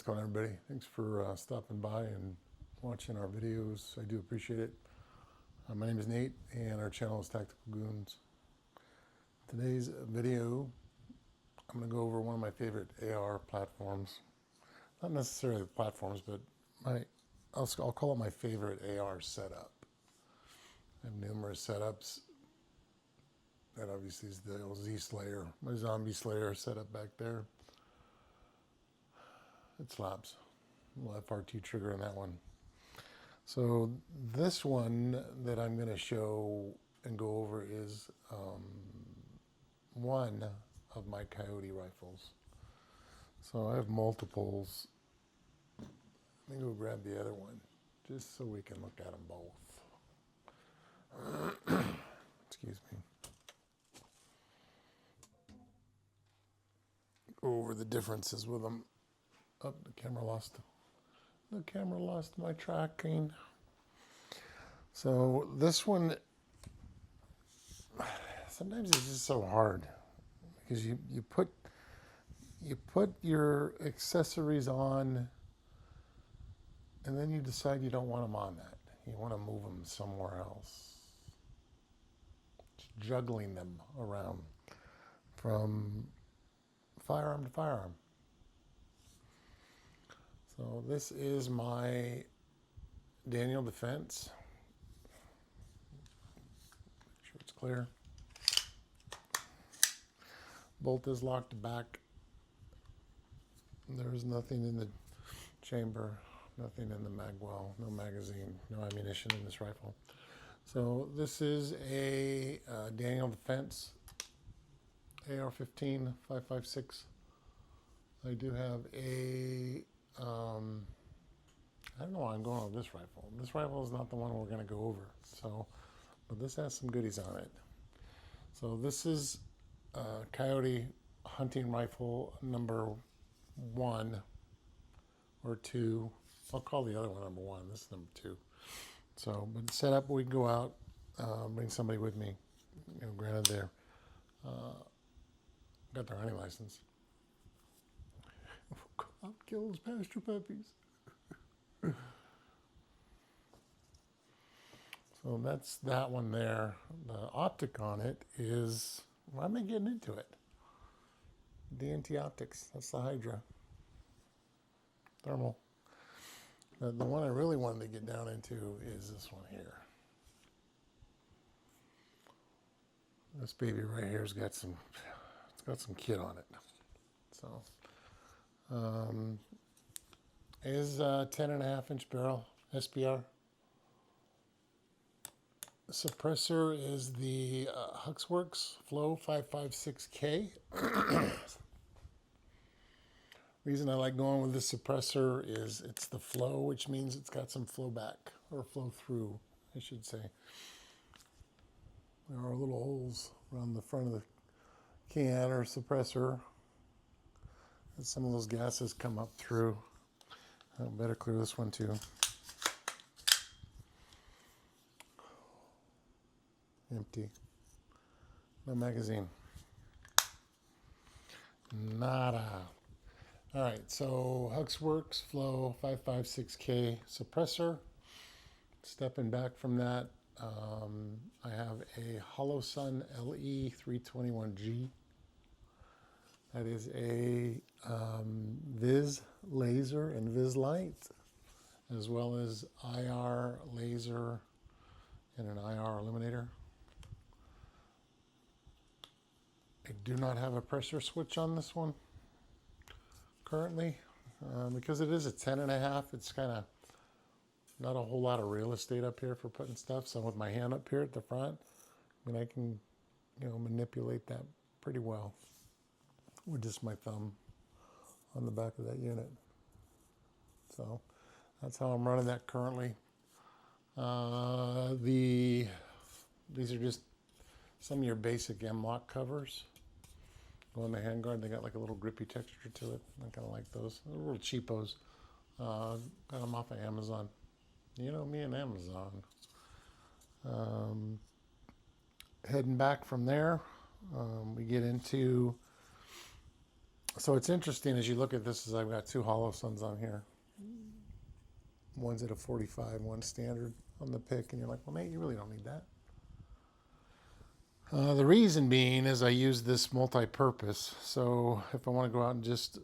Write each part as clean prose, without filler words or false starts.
going, everybody? Thanks for stopping by and watching our videos. I do appreciate it. My name is Nate, and our channel is Tactical Goons. Today's video, I'm going to go over one of my favorite AR platforms. Not necessarily the platforms, but I'll call it my favorite AR setup. I have numerous setups. That obviously is the Z Slayer, my Zombie Slayer setup back there. It slaps. Little FRT trigger in that one. So this one that I'm going to show and go over is one of my Coyote rifles. So I have multiples. Let me go grab the other one just so we can look at them both. Excuse me. Go over the differences with them. Oh, the camera lost my tracking. So this one, sometimes it's just so hard because you put your accessories on and then you decide you don't want them on that. You want to move them somewhere else. Just juggling them around from firearm to firearm. So this is my Daniel Defense. Make sure it's clear. Bolt is locked back. There is nothing in the chamber, nothing in the magwell, no magazine, no ammunition in this rifle. So this is a Daniel Defense AR-15 5.56. I do have a I don't know why I'm going with this rifle. This rifle is not the one we're going to go over. So, but this has some goodies on it. So this is Coyote hunting rifle number 1 or 2. I'll call the other one number 1. This is number 2. So, but set up, we can go out, bring somebody with me. You know, granted they're got their hunting license. I'll kill those pasture puppies. So that's that one there. The optic on it is, why am I getting into it? DNT optics, that's the Hydra. Thermal. The one I really wanted to get down into is this one here. This baby right here has got some, it's got some kit on it. So, is 10.5-inch barrel SPR. Suppressor is the Huxworks Flow 556K. Reason I like going with this suppressor is it's the flow, which means it's got some flow back, or flow through, I should say. There are little holes around the front of the can or suppressor. And some of those gases come up through. I better clear this one too. Empty. No magazine. Nada. All right, so Huxworks Flow 556K suppressor. Stepping back from that, I have a Holosun LE 321G. That is a Viz laser and Viz light, as well as IR laser and an IR illuminator. I do not have a pressure switch on this one currently because it is a 10.5. It's kind of not a whole lot of real estate up here for putting stuff. So with my hand up here at the front, I mean, I can, you know, manipulate that pretty well with just my thumb on the back of that unit. So that's how I'm running that currently. These are just some of your basic M-lock covers. Go on the handguard, they got like a little grippy texture to it. I kind of like those. They're little cheapos. Got them off of Amazon. You know me and Amazon. Heading back from there, we get into So it's interesting as you look at this, is I've got two hollow suns on here. One's at a 45, one's standard on the pick, and you're like, well, Nate, you really don't need that. The reason being is I use this multi-purpose. So if I want to go out and just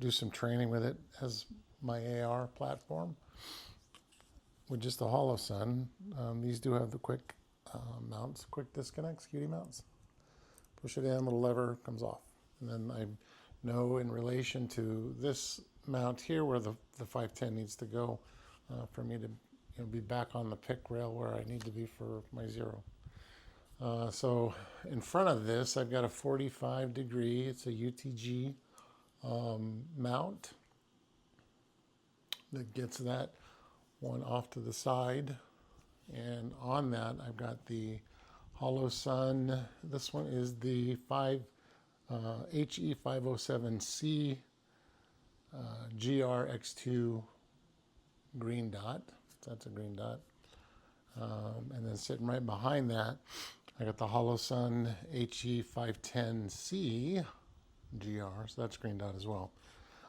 do some training with it as my AR platform with just a hollow sun, these do have the quick mounts, quick disconnects, cutie mounts. Push it in, little lever comes off. And then I know in relation to this mount here where the 510 needs to go for me to be back on the pick rail where I need to be for my zero. So in front of this, I've got a 45 degree, it's a UTG mount that gets that one off to the side. And on that, I've got the hollow sun. This one is the HE507C GRX2 green dot. That's a green dot. And then sitting right behind that, I got the hollow sun HE510C GR, so that's green dot as well.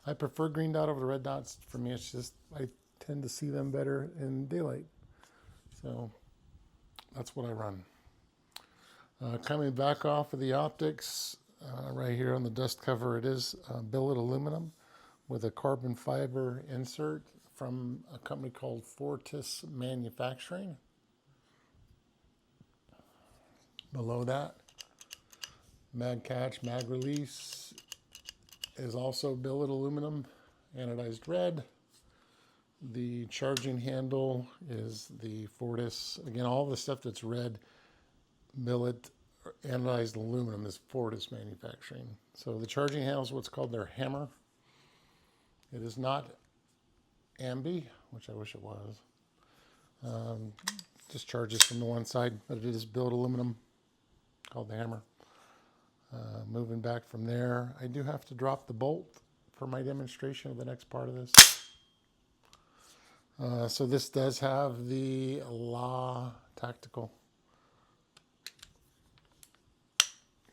I prefer green dot over the red dots. For me, it's just, I tend to see them better in daylight. So that's what I run. Coming back off of the optics, right here on the dust cover, it is billet aluminum with a carbon fiber insert from a company called Fortis Manufacturing. Below that, mag catch, mag release is also billet aluminum, anodized red. The charging handle is the Fortis. Again, all the stuff that's red, billet, anodized aluminum is Fortis Manufacturing. So the charging handle is what's called their hammer. It is not ambi, which I wish it was. Just charges from the one side, but it is billet aluminum, called the hammer. Moving back from there, I do have to drop the bolt for my demonstration of the next part of this. So this does have the La Tactical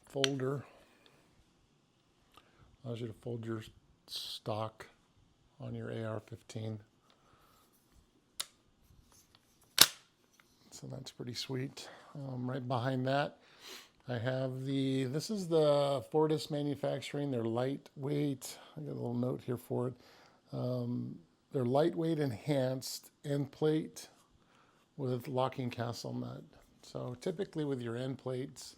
folder. Allows you to fold your stock on your AR-15. So that's pretty sweet. Right behind that, I have this is the Fortis Manufacturing. They're lightweight. I got a little note here for it. They're lightweight enhanced end plate with locking castle nut. So typically with your end plates,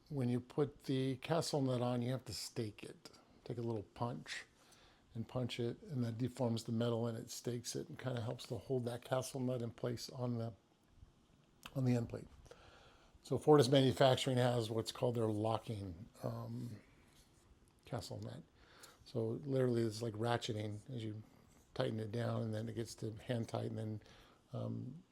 when you put the castle nut on, you have to stake it. Take a little punch and punch it, and that deforms the metal and it stakes it and kind of helps to hold that castle nut in place on the end plate. So Fortis Manufacturing has what's called their locking castle nut. So literally it's like ratcheting as you tighten it down, and then it gets to hand tight, and then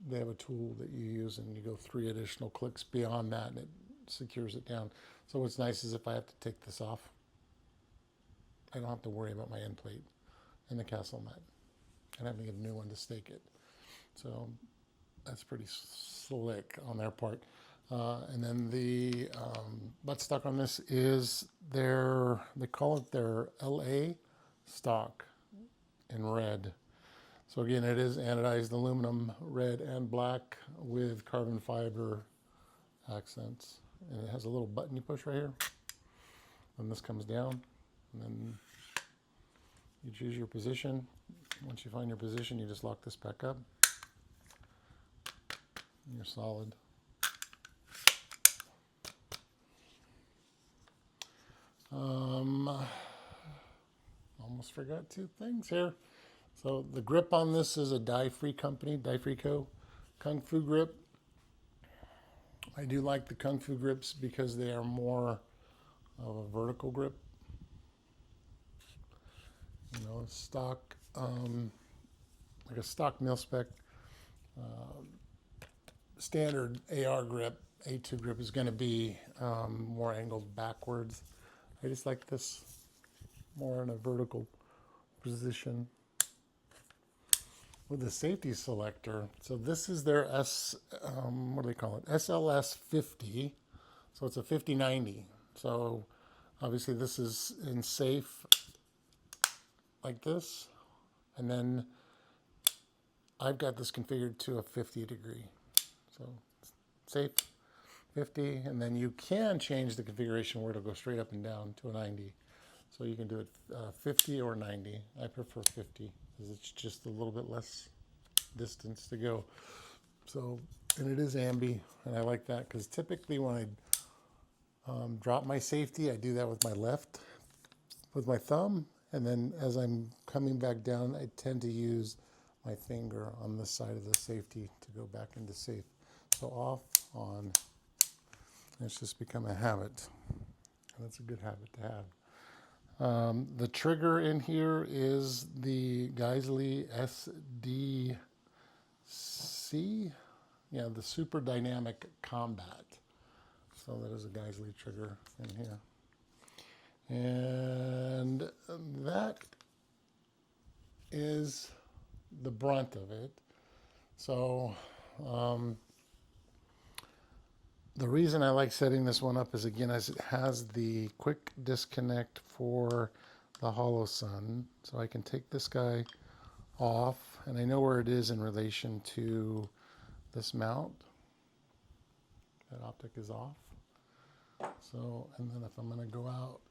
they have a tool that you use and you go 3 additional clicks beyond that and it secures it down. So what's nice is if I have to take this off, I don't have to worry about my end plate and the castle nut and having to get a new one to stake it. So that's pretty slick on their part. And then the buttstock on this is they call it their LA stock in red. So again, it is anodized aluminum, red and black with carbon fiber accents. And it has a little button you push right here. And this comes down, and then you choose your position. Once you find your position, you just lock this back up. And you're solid. Almost forgot 2 things here. So the grip on this is a dye-free company, Dye-Free Co. Kung Fu grip. I do like the Kung Fu grips because they are more of a vertical grip. You know, stock, like a stock mil-spec standard AR grip, A2 grip is going to be more angled backwards. I just like this more in a vertical position. With the safety selector, so this is their what do they call it? SLS 50. So it's a 5090. So Obviously this is in safe like this, and then I've got this configured to a 50 degree. So safe 50, and then you can change the configuration where it'll go straight up and down to a 90. So you can do it 50 or 90. I prefer 50 because it's just a little bit less distance to go. So, and it is ambi, and I like that because typically when I drop my safety, I do that with my thumb, and then as I'm coming back down, I tend to use my finger on this side of the safety to go back into safe. So off, on. It's just become a habit. And that's a good habit to have. The trigger in here is the Geisley SDC. Yeah, the Super Dynamic Combat. So that is a Geisley trigger in here. And that is the brunt of it. So the reason I like setting this one up is, again, as it has the quick disconnect for the hollow sun. So I can take this guy off, and I know where it is in relation to this mount. That optic is off. So, and then if I'm going to go out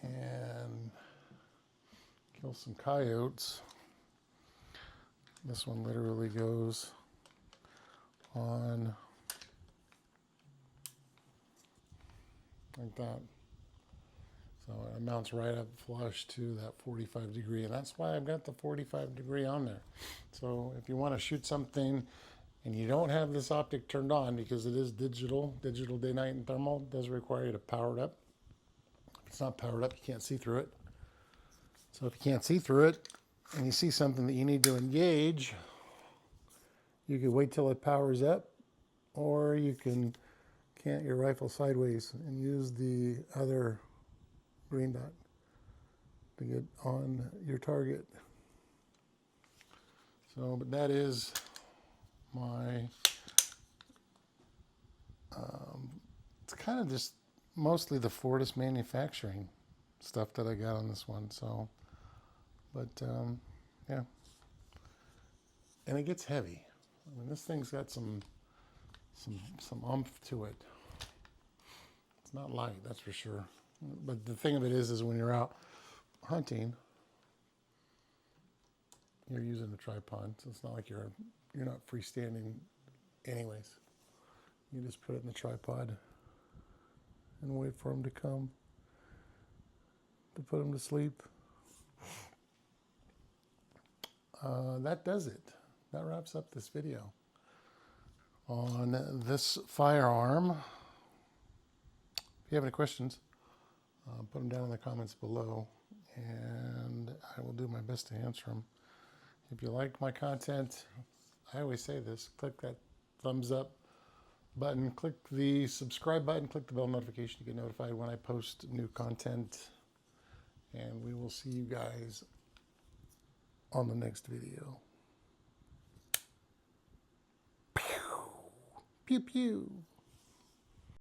and kill some coyotes, this one literally goes on like that. So it mounts right up flush to that 45 degree, and that's why I've got the 45 degree on there. So if you want to shoot something and you don't have this optic turned on, because it is digital day, night, and thermal, it does require you to power it up. If it's not powered up, you can't see through it. So if you can't see through it and you see something that you need to engage, you can wait till it powers up, or you can cant your rifle sideways and use the other green dot to get on your target. So, but that is my, it's kind of just mostly the Fortis manufacturing stuff that I got on this one. So, but yeah, and it gets heavy. I mean, this thing's got some oomph to it. It's not light, that's for sure. But the thing of it is when you're out hunting, you're using a tripod, so it's not like you're not freestanding anyways. You just put it in the tripod and wait for them to come to put them to sleep. That does it. That wraps up this video on this firearm. If you have any questions, put them down in the comments below, and I will do my best to answer them. If you like my content, I always say this, click that thumbs up button, click the subscribe button, click the bell notification to get notified when I post new content, and we will see you guys on the next video. Pew, pew, pew.